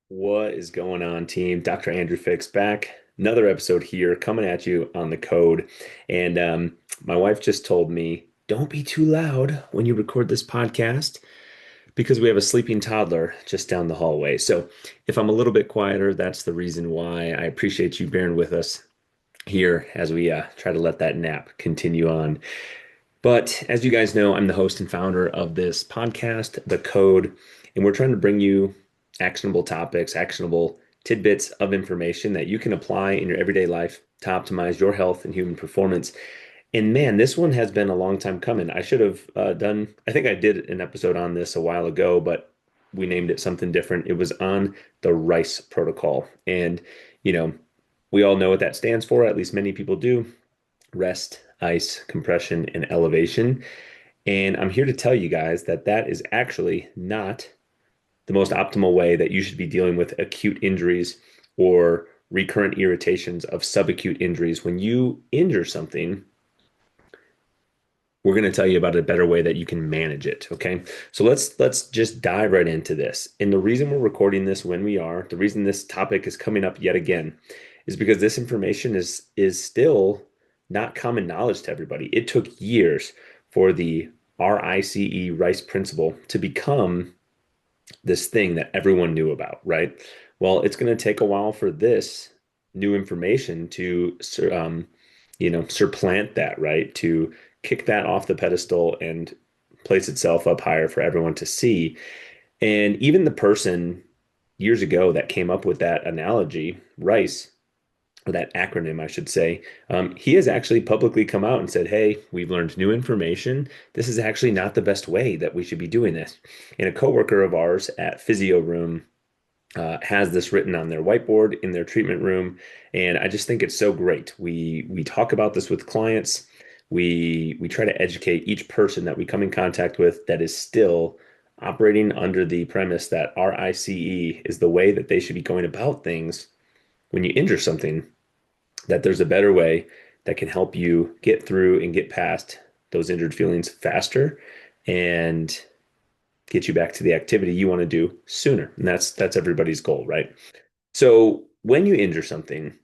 What is going on, team? Dr. Andrew Fix back. Another episode here coming at you on the code. And my wife just told me, don't be too loud when you record this podcast because we have a sleeping toddler just down the hallway. So if I'm a little bit quieter, that's the reason why. I appreciate you bearing with us here as we try to let that nap continue on. But as you guys know, I'm the host and founder of this podcast, The Code, and we're trying to bring you actionable topics, actionable tidbits of information that you can apply in your everyday life to optimize your health and human performance. And man, this one has been a long time coming. I should have I think I did an episode on this a while ago, but we named it something different. It was on the RICE protocol. And, you know, we all know what that stands for, at least many people do: rest, ice, compression, and elevation. And I'm here to tell you guys that that is actually not the most optimal way that you should be dealing with acute injuries or recurrent irritations of subacute injuries. When you injure something, we're going to tell you about a better way that you can manage it. Okay. So let's just dive right into this. And the reason we're recording this when we are, the reason this topic is coming up yet again is because this information is still not common knowledge to everybody. It took years for the RICE principle to become this thing that everyone knew about, right? Well, it's going to take a while for this new information to, supplant that, right? To kick that off the pedestal and place itself up higher for everyone to see. And even the person years ago that came up with that analogy, Rice, or that acronym, I should say, he has actually publicly come out and said, hey, we've learned new information. This is actually not the best way that we should be doing this. And a coworker of ours at Physio Room has this written on their whiteboard in their treatment room. And I just think it's so great. We talk about this with clients. We try to educate each person that we come in contact with that is still operating under the premise that RICE is the way that they should be going about things when you injure something, that there's a better way that can help you get through and get past those injured feelings faster and get you back to the activity you want to do sooner. And that's everybody's goal, right? So when you injure something,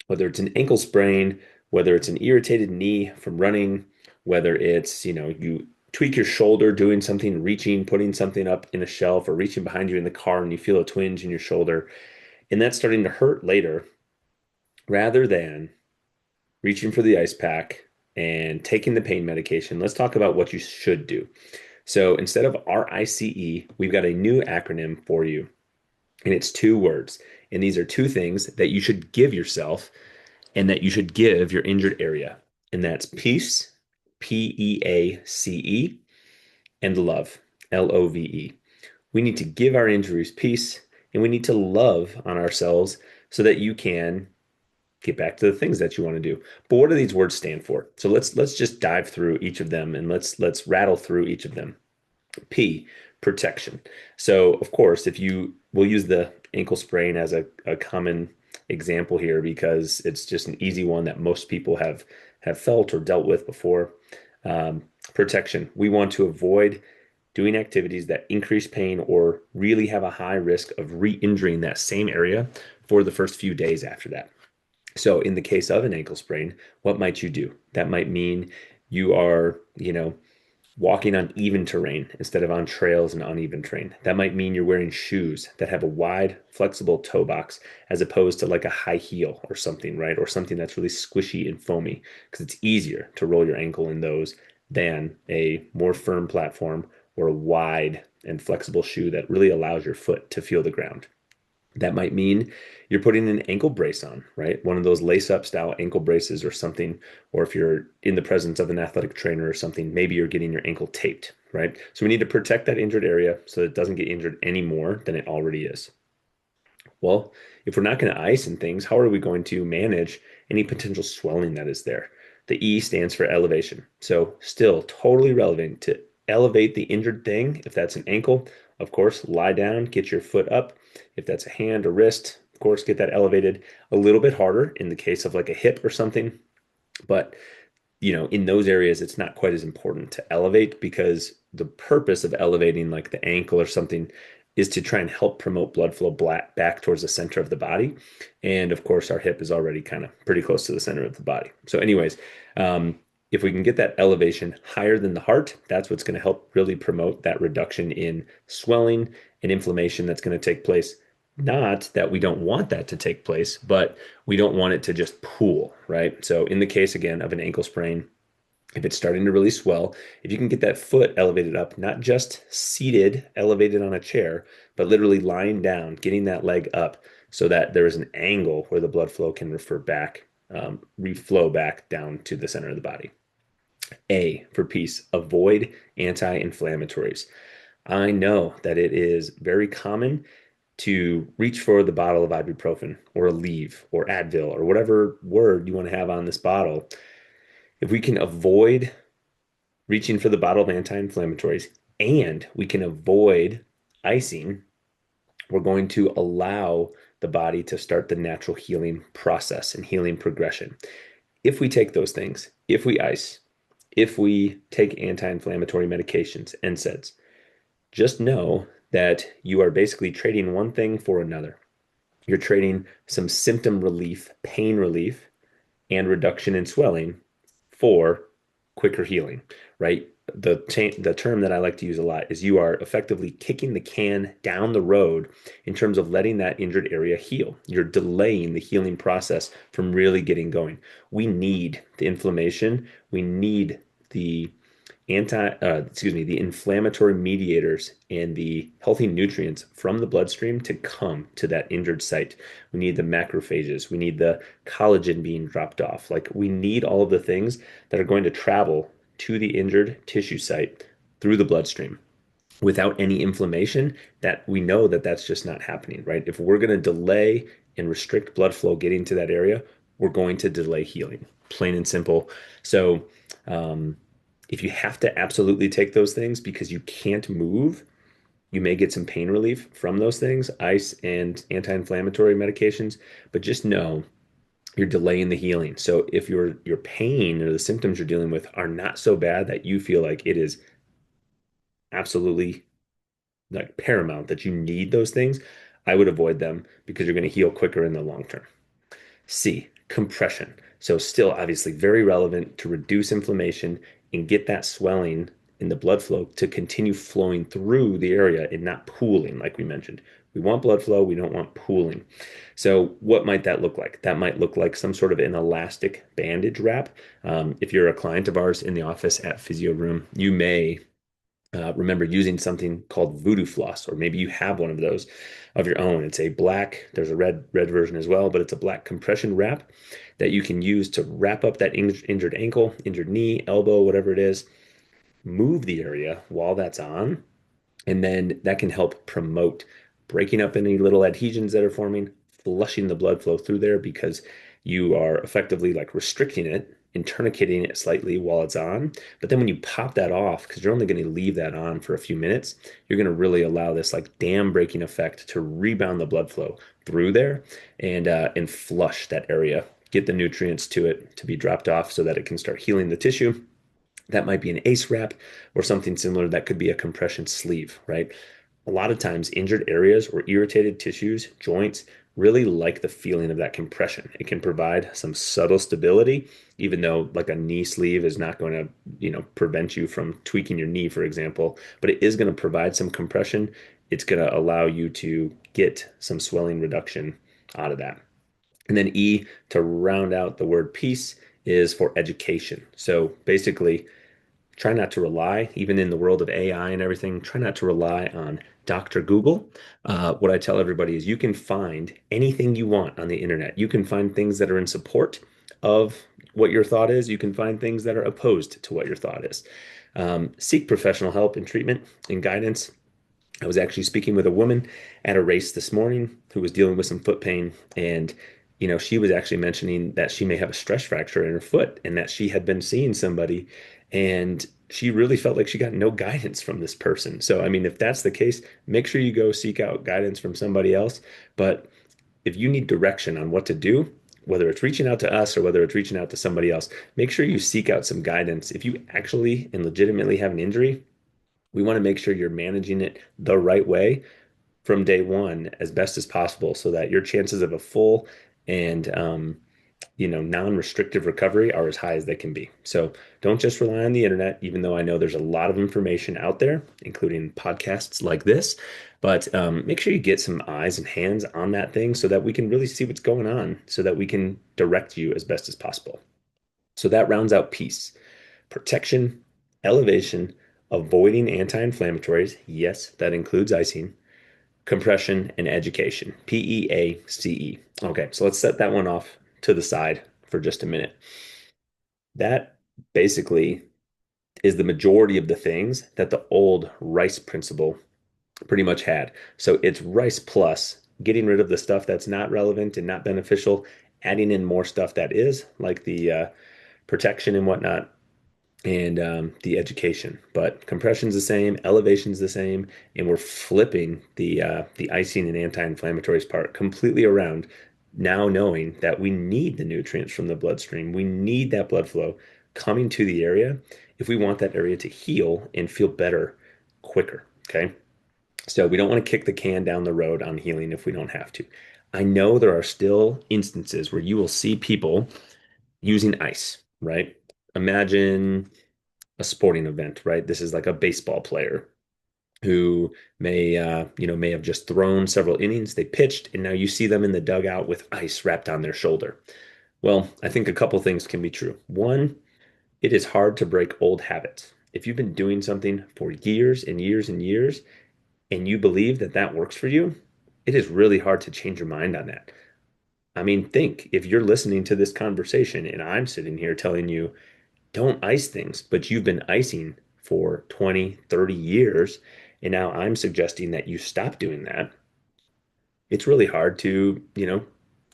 whether it's an ankle sprain, whether it's an irritated knee from running, whether it's, you tweak your shoulder doing something, reaching, putting something up in a shelf, or reaching behind you in the car and you feel a twinge in your shoulder, and that's starting to hurt later, rather than reaching for the ice pack and taking the pain medication, let's talk about what you should do. So instead of RICE, we've got a new acronym for you, and it's two words. And these are two things that you should give yourself and that you should give your injured area. And that's peace, PEACE, and love, LOVE. We need to give our injuries peace and we need to love on ourselves so that you can get back to the things that you want to do. But what do these words stand for? So let's just dive through each of them and let's rattle through each of them. P, protection. So of course, if you we'll use the ankle sprain as a common example here because it's just an easy one that most people have felt or dealt with before. Protection. We want to avoid doing activities that increase pain or really have a high risk of re-injuring that same area for the first few days after that. So in the case of an ankle sprain, what might you do? That might mean you are, walking on even terrain instead of on trails and uneven terrain. That might mean you're wearing shoes that have a wide, flexible toe box as opposed to like a high heel or something, right? Or something that's really squishy and foamy because it's easier to roll your ankle in those than a more firm platform or a wide and flexible shoe that really allows your foot to feel the ground. That might mean you're putting an ankle brace on, right? One of those lace up style ankle braces or something. Or if you're in the presence of an athletic trainer or something, maybe you're getting your ankle taped, right? So we need to protect that injured area so that it doesn't get injured any more than it already is. Well, if we're not going to ice and things, how are we going to manage any potential swelling that is there? The E stands for elevation. So still totally relevant to elevate the injured thing. If that's an ankle, of course, lie down, get your foot up. If that's a hand or wrist, of course, get that elevated a little bit harder in the case of like a hip or something. But in those areas, it's not quite as important to elevate because the purpose of elevating like the ankle or something is to try and help promote blood flow back towards the center of the body. And of course, our hip is already kind of pretty close to the center of the body. So, anyways, if we can get that elevation higher than the heart, that's what's going to help really promote that reduction in swelling and inflammation that's going to take place. Not that we don't want that to take place, but we don't want it to just pool, right? So, in the case again of an ankle sprain, if it's starting to really swell, if you can get that foot elevated up, not just seated, elevated on a chair, but literally lying down, getting that leg up so that there is an angle where the blood flow can reflow back down to the center of the body. A for peace, avoid anti-inflammatories. I know that it is very common to reach for the bottle of ibuprofen or Aleve or Advil or whatever word you want to have on this bottle. If we can avoid reaching for the bottle of anti-inflammatories and we can avoid icing, we're going to allow the body to start the natural healing process and healing progression. If we take those things, if we ice, if we take anti-inflammatory medications, NSAIDs, just know that you are basically trading one thing for another. You're trading some symptom relief, pain relief, and reduction in swelling for quicker healing, right? The term that I like to use a lot is you are effectively kicking the can down the road in terms of letting that injured area heal. You're delaying the healing process from really getting going. We need the inflammation. We need the the inflammatory mediators and the healthy nutrients from the bloodstream to come to that injured site. We need the macrophages. We need the collagen being dropped off. Like we need all of the things that are going to travel to the injured tissue site through the bloodstream without any inflammation. That we know that that's just not happening, right? If we're going to delay and restrict blood flow getting to that area, we're going to delay healing, plain and simple. So, if you have to absolutely take those things because you can't move, you may get some pain relief from those things, ice and anti-inflammatory medications, but just know you're delaying the healing. So if your pain or the symptoms you're dealing with are not so bad that you feel like it is absolutely like paramount that you need those things, I would avoid them because you're going to heal quicker in the long term. C, compression. So still obviously very relevant to reduce inflammation and get that swelling in the blood flow to continue flowing through the area and not pooling, like we mentioned. We want blood flow, we don't want pooling. So what might that look like? That might look like some sort of an elastic bandage wrap. If you're a client of ours in the office at Physio Room, you may remember using something called voodoo floss, or maybe you have one of those of your own. It's a black, there's a red version as well, but it's a black compression wrap that you can use to wrap up that injured ankle, injured knee, elbow, whatever it is, move the area while that's on, and then that can help promote breaking up any little adhesions that are forming, flushing the blood flow through there because you are effectively like restricting it and tourniqueting it slightly while it's on. But then when you pop that off, because you're only going to leave that on for a few minutes, you're going to really allow this like dam breaking effect to rebound the blood flow through there and flush that area, get the nutrients to it to be dropped off so that it can start healing the tissue. That might be an ACE wrap or something similar. That could be a compression sleeve, right? A lot of times, injured areas or irritated tissues, joints, really like the feeling of that compression. It can provide some subtle stability, even though like a knee sleeve is not going to, prevent you from tweaking your knee, for example, but it is going to provide some compression. It's going to allow you to get some swelling reduction out of that. And then E, to round out the word peace, is for education. So basically, try not to rely, even in the world of AI and everything, try not to rely on Dr. Google. What I tell everybody is you can find anything you want on the internet. You can find things that are in support of what your thought is. You can find things that are opposed to what your thought is. Seek professional help and treatment and guidance. I was actually speaking with a woman at a race this morning who was dealing with some foot pain. And, she was actually mentioning that she may have a stress fracture in her foot and that she had been seeing somebody and she really felt like she got no guidance from this person. So, I mean, if that's the case, make sure you go seek out guidance from somebody else. But if you need direction on what to do, whether it's reaching out to us or whether it's reaching out to somebody else, make sure you seek out some guidance. If you actually and legitimately have an injury, we want to make sure you're managing it the right way from day one as best as possible so that your chances of a full and non-restrictive recovery are as high as they can be. So don't just rely on the internet, even though I know there's a lot of information out there, including podcasts like this. But make sure you get some eyes and hands on that thing so that we can really see what's going on, so that we can direct you as best as possible. So that rounds out peace, protection, elevation, avoiding anti-inflammatories. Yes, that includes icing, compression, and education. PEACE. Okay, so let's set that one off to the side for just a minute. That basically is the majority of the things that the old rice principle pretty much had. So it's rice plus getting rid of the stuff that's not relevant and not beneficial, adding in more stuff that is, like the protection and whatnot, and the education. But compression's the same, elevation's the same, and we're flipping the icing and anti-inflammatories part completely around. Now knowing that we need the nutrients from the bloodstream, we need that blood flow coming to the area if we want that area to heal and feel better quicker. Okay, so we don't want to kick the can down the road on healing if we don't have to. I know there are still instances where you will see people using ice, right? Imagine a sporting event, right? This is like a baseball player who may have just thrown several innings. They pitched, and now you see them in the dugout with ice wrapped on their shoulder. Well, I think a couple things can be true. One, it is hard to break old habits. If you've been doing something for years and years and years, and you believe that that works for you, it is really hard to change your mind on that. I mean, think if you're listening to this conversation and I'm sitting here telling you, don't ice things, but you've been icing for 20, 30 years. And now I'm suggesting that you stop doing that. It's really hard to,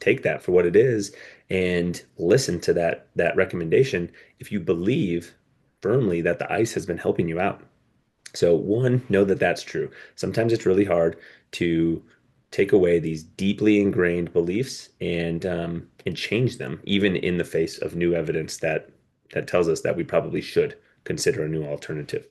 take that for what it is and listen to that recommendation if you believe firmly that the ice has been helping you out. So, one, know that that's true. Sometimes it's really hard to take away these deeply ingrained beliefs and change them, even in the face of new evidence that tells us that we probably should consider a new alternative.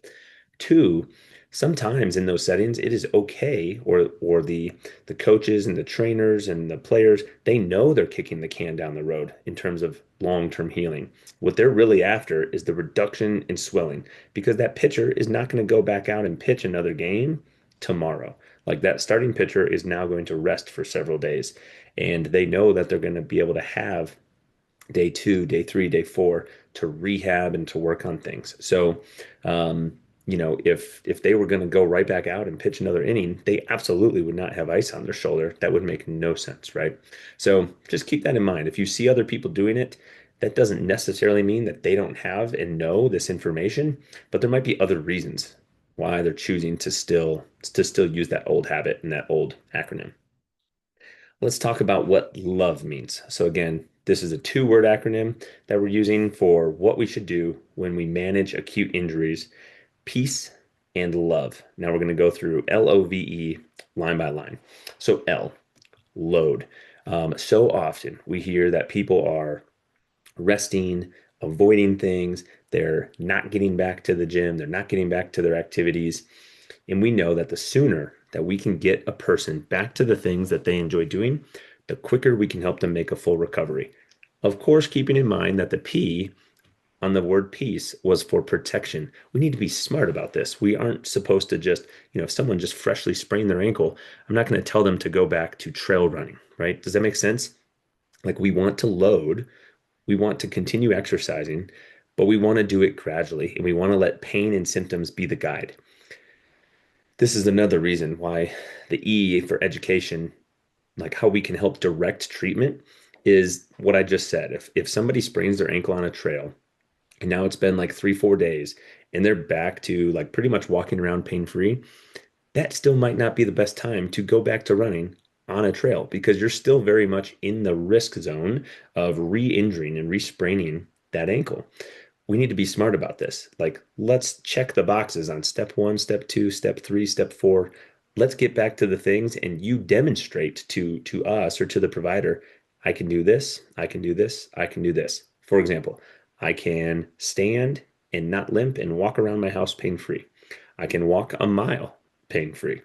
Two, sometimes in those settings, it is okay, or the coaches and the trainers and the players, they know they're kicking the can down the road in terms of long-term healing. What they're really after is the reduction in swelling, because that pitcher is not going to go back out and pitch another game tomorrow. Like that starting pitcher is now going to rest for several days, and they know that they're going to be able to have day two, day three, day four to rehab and to work on things. So, if they were going to go right back out and pitch another inning, they absolutely would not have ice on their shoulder. That would make no sense, right? So just keep that in mind. If you see other people doing it, that doesn't necessarily mean that they don't have and know this information, but there might be other reasons why they're choosing to still use that old habit and that old acronym. Let's talk about what love means. So, again, this is a two-word acronym that we're using for what we should do when we manage acute injuries: peace and love. Now, we're going to go through LOVE line by line. So, L, load. So often we hear that people are resting, avoiding things, they're not getting back to the gym, they're not getting back to their activities. And we know that the sooner that we can get a person back to the things that they enjoy doing, the quicker we can help them make a full recovery. Of course, keeping in mind that the P on the word peace was for protection. We need to be smart about this. We aren't supposed to just, if someone just freshly sprained their ankle, I'm not going to tell them to go back to trail running, right? Does that make sense? Like we want to load, we want to continue exercising, but we want to do it gradually and we want to let pain and symptoms be the guide. This is another reason why the E for education, like how we can help direct treatment, is what I just said. If somebody sprains their ankle on a trail and now it's been like 3, 4 days and they're back to like pretty much walking around pain free, that still might not be the best time to go back to running on a trail because you're still very much in the risk zone of re-injuring and re-spraining that ankle. We need to be smart about this. Like, let's check the boxes on step one, step two, step three, step four. Let's get back to the things and you demonstrate to us or to the provider, I can do this, I can do this, I can do this. For example, I can stand and not limp and walk around my house pain free. I can walk a mile pain free.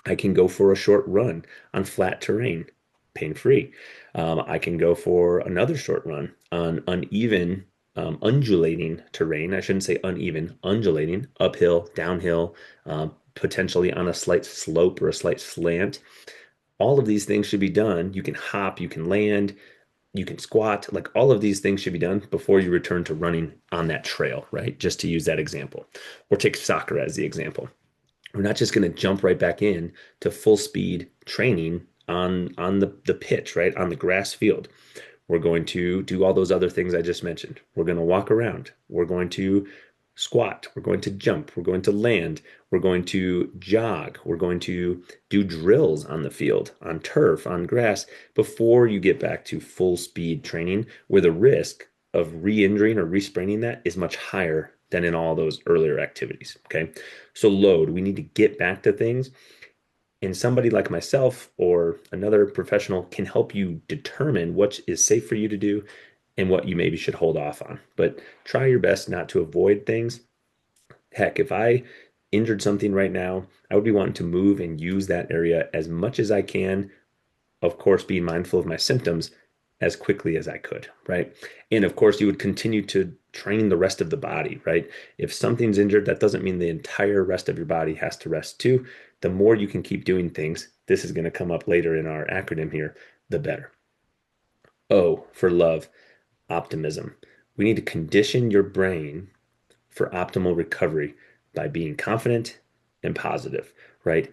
I can go for a short run on flat terrain, pain-free. I can go for another short run on uneven, undulating terrain. I shouldn't say uneven, undulating, uphill, downhill, potentially on a slight slope or a slight slant. All of these things should be done. You can hop, you can land, you can squat. Like all of these things should be done before you return to running on that trail, right? Just to use that example. Or take soccer as the example. We're not just going to jump right back in to full speed training on the pitch, right? On the grass field. We're going to do all those other things I just mentioned. We're going to walk around. We're going to squat. We're going to jump. We're going to land. We're going to jog. We're going to do drills on the field, on turf, on grass, before you get back to full speed training, where the risk of re-injuring or re-spraining that is much higher than in all those earlier activities. Okay. So load, we need to get back to things, and somebody like myself or another professional can help you determine what is safe for you to do and what you maybe should hold off on. But try your best not to avoid things. Heck, if I injured something right now, I would be wanting to move and use that area as much as I can, of course, being mindful of my symptoms as quickly as I could, right? And of course, you would continue to train the rest of the body, right? If something's injured, that doesn't mean the entire rest of your body has to rest too. The more you can keep doing things, this is going to come up later in our acronym here, the better. O for love, optimism. We need to condition your brain for optimal recovery by being confident and positive, right?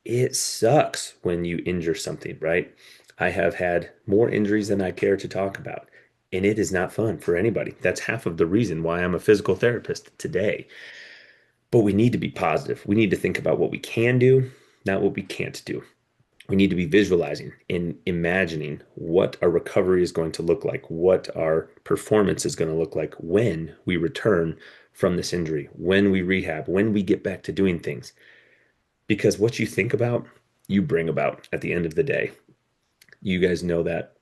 It sucks when you injure something, right? I have had more injuries than I care to talk about, and it is not fun for anybody. That's half of the reason why I'm a physical therapist today. But we need to be positive. We need to think about what we can do, not what we can't do. We need to be visualizing and imagining what our recovery is going to look like, what our performance is going to look like when we return from this injury, when we rehab, when we get back to doing things. Because what you think about, you bring about at the end of the day. You guys know that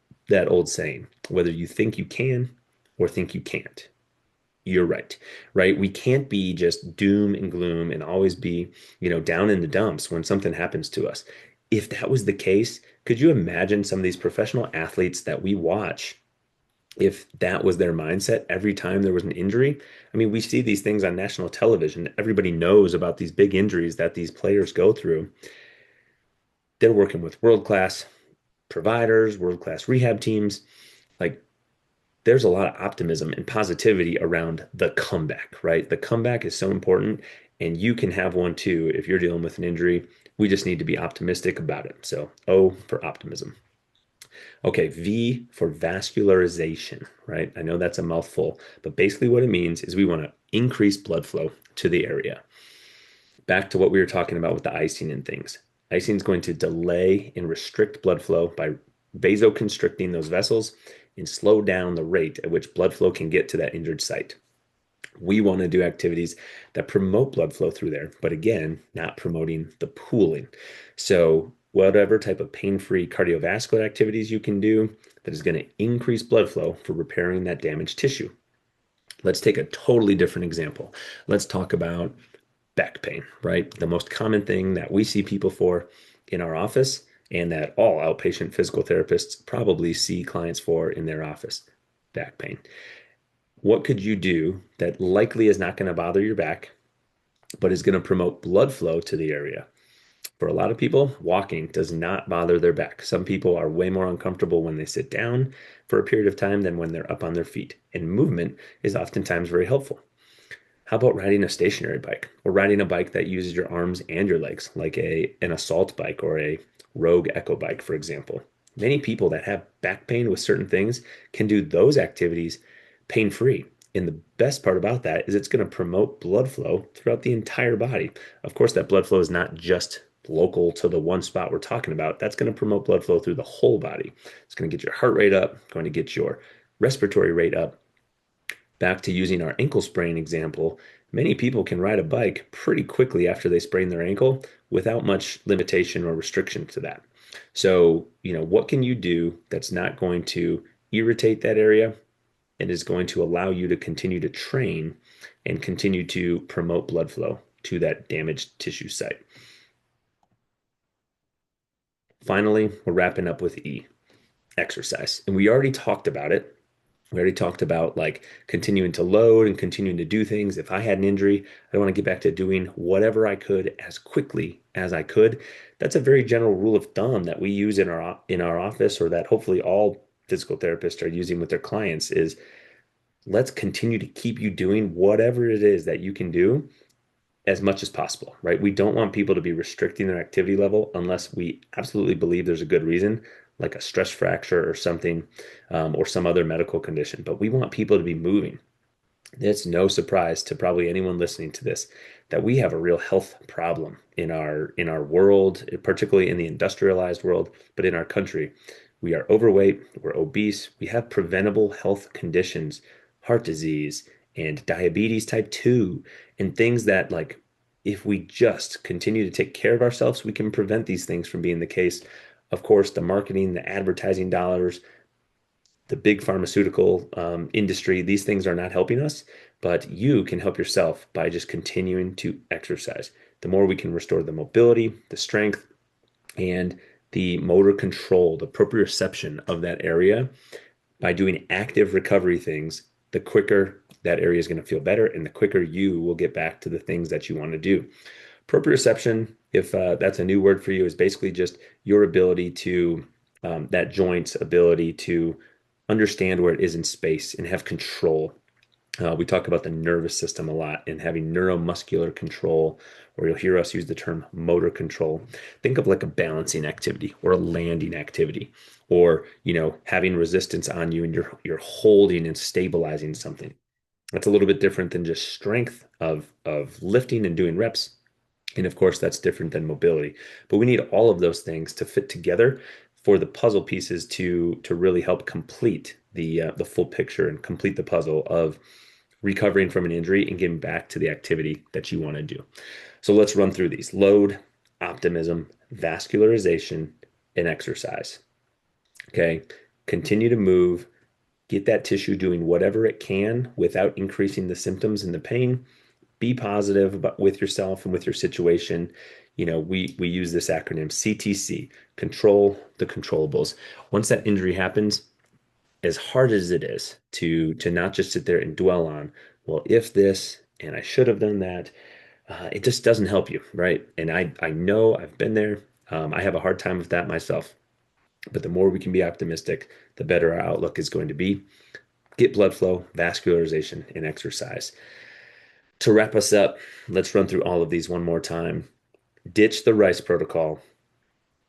old saying, whether you think you can or think you can't. You're right, right? We can't be just doom and gloom and always be, down in the dumps when something happens to us. If that was the case, could you imagine some of these professional athletes that we watch if that was their mindset every time there was an injury? I mean, we see these things on national television. Everybody knows about these big injuries that these players go through. They're working with world-class providers, world-class rehab teams. Like there's a lot of optimism and positivity around the comeback, right? The comeback is so important, and you can have one too if you're dealing with an injury. We just need to be optimistic about it. So, O for optimism. Okay, V for vascularization, right? I know that's a mouthful, but basically what it means is we want to increase blood flow to the area. Back to what we were talking about with the icing and things. Icing is going to delay and restrict blood flow by vasoconstricting those vessels and slow down the rate at which blood flow can get to that injured site. We want to do activities that promote blood flow through there, but again, not promoting the pooling. So, whatever type of pain-free cardiovascular activities you can do that is going to increase blood flow for repairing that damaged tissue. Let's take a totally different example. Let's talk about back pain, right? The most common thing that we see people for in our office and that all outpatient physical therapists probably see clients for in their office, back pain. What could you do that likely is not going to bother your back, but is going to promote blood flow to the area? For a lot of people, walking does not bother their back. Some people are way more uncomfortable when they sit down for a period of time than when they're up on their feet. And movement is oftentimes very helpful. How about riding a stationary bike or riding a bike that uses your arms and your legs, like an assault bike or a rogue echo bike, for example? Many people that have back pain with certain things can do those activities pain free. And the best part about that is it's going to promote blood flow throughout the entire body. Of course, that blood flow is not just local to the one spot we're talking about. That's going to promote blood flow through the whole body. It's going to get your heart rate up, going to get your respiratory rate up. Back to using our ankle sprain example, many people can ride a bike pretty quickly after they sprain their ankle without much limitation or restriction to that. So, what can you do that's not going to irritate that area and is going to allow you to continue to train and continue to promote blood flow to that damaged tissue site? Finally, we're wrapping up with E, exercise. And we already talked about it. We already talked about like continuing to load and continuing to do things. If I had an injury, I want to get back to doing whatever I could as quickly as I could. That's a very general rule of thumb that we use in our office, or that hopefully all physical therapists are using with their clients is let's continue to keep you doing whatever it is that you can do as much as possible, right? We don't want people to be restricting their activity level unless we absolutely believe there's a good reason, like a stress fracture or something, or some other medical condition. But we want people to be moving. It's no surprise to probably anyone listening to this that we have a real health problem in our world, particularly in the industrialized world, but in our country. We are overweight, we're obese, we have preventable health conditions, heart disease and diabetes type 2, and things that like if we just continue to take care of ourselves, we can prevent these things from being the case. Of course, the marketing, the advertising dollars, the big pharmaceutical industry, these things are not helping us, but you can help yourself by just continuing to exercise. The more we can restore the mobility, the strength, and the motor control, the proprioception of that area by doing active recovery things, the quicker that area is going to feel better and the quicker you will get back to the things that you want to do. Proprioception, if that's a new word for you, is basically just your ability to, that joint's ability to understand where it is in space and have control. We talk about the nervous system a lot and having neuromuscular control, or you'll hear us use the term motor control. Think of like a balancing activity or a landing activity, or having resistance on you and you're holding and stabilizing something. That's a little bit different than just strength of lifting and doing reps. And of course, that's different than mobility. But we need all of those things to fit together for the puzzle pieces to really help complete the full picture and complete the puzzle of recovering from an injury and getting back to the activity that you want to do. So let's run through these: load, optimism, vascularization, and exercise. Okay. Continue to move, get that tissue doing whatever it can without increasing the symptoms and the pain. Be positive about with yourself and with your situation. We use this acronym CTC, control the controllables. Once that injury happens, as hard as it is to not just sit there and dwell on, well, if this and I should have done that, it just doesn't help you, right? And I know I've been there. I have a hard time with that myself. But the more we can be optimistic, the better our outlook is going to be. Get blood flow, vascularization, and exercise. To wrap us up, let's run through all of these one more time. Ditch the RICE protocol.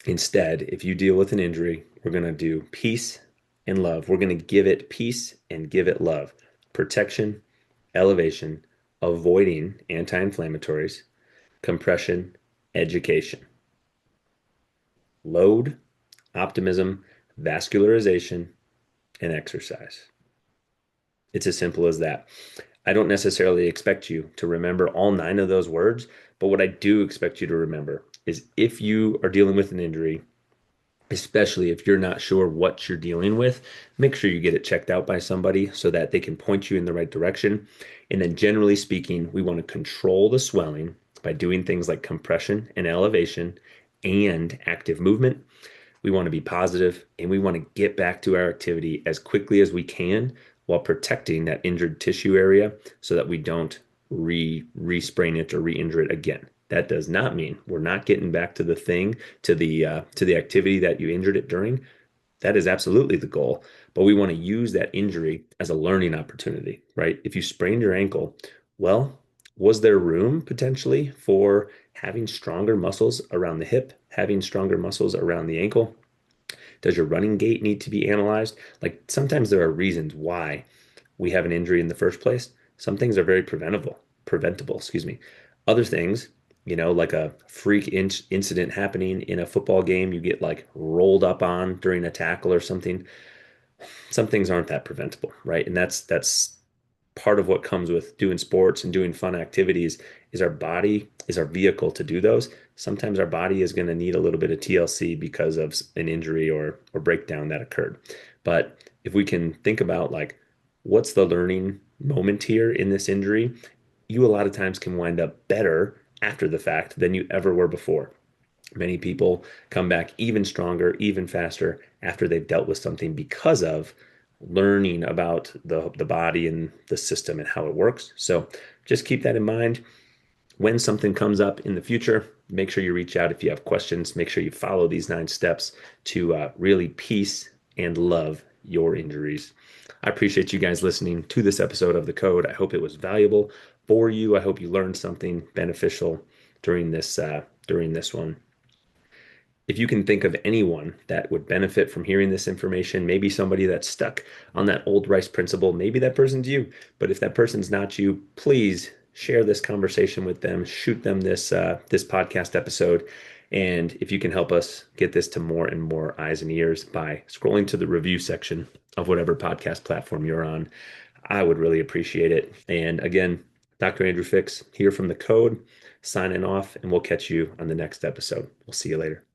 Instead, if you deal with an injury, we're going to do peace and love. We're going to give it peace and give it love. Protection, elevation, avoiding anti-inflammatories, compression, education. Load, optimism, vascularization, and exercise. It's as simple as that. I don't necessarily expect you to remember all 9 of those words, but what I do expect you to remember is if you are dealing with an injury, especially if you're not sure what you're dealing with, make sure you get it checked out by somebody so that they can point you in the right direction. And then, generally speaking, we want to control the swelling by doing things like compression and elevation and active movement. We want to be positive and we want to get back to our activity as quickly as we can while protecting that injured tissue area so that we don't re-sprain it or re-injure it again. That does not mean we're not getting back to the thing, to the activity that you injured it during. That is absolutely the goal, but we want to use that injury as a learning opportunity, right? If you sprained your ankle, well, was there room potentially for having stronger muscles around the hip, having stronger muscles around the ankle? Does your running gait need to be analyzed? Like sometimes there are reasons why we have an injury in the first place. Some things are very preventable, excuse me. Other things, like a freak incident happening in a football game, you get like rolled up on during a tackle or something. Some things aren't that preventable, right? And that's part of what comes with doing sports and doing fun activities is our body is our vehicle to do those. Sometimes our body is going to need a little bit of TLC because of an injury or breakdown that occurred. But if we can think about like what's the learning moment here in this injury, you a lot of times can wind up better after the fact than you ever were before. Many people come back even stronger, even faster after they've dealt with something because of learning about the body and the system and how it works. So just keep that in mind. When something comes up in the future, make sure you reach out if you have questions. Make sure you follow these 9 steps to really peace and love your injuries. I appreciate you guys listening to this episode of The Code. I hope it was valuable for you. I hope you learned something beneficial during this one. If you can think of anyone that would benefit from hearing this information, maybe somebody that's stuck on that old rice principle, maybe that person's you. But if that person's not you, please share this conversation with them, shoot them this podcast episode. And if you can help us get this to more and more eyes and ears by scrolling to the review section of whatever podcast platform you're on, I would really appreciate it. And again, Dr. Andrew Fix here from The Code, signing off, and we'll catch you on the next episode. We'll see you later.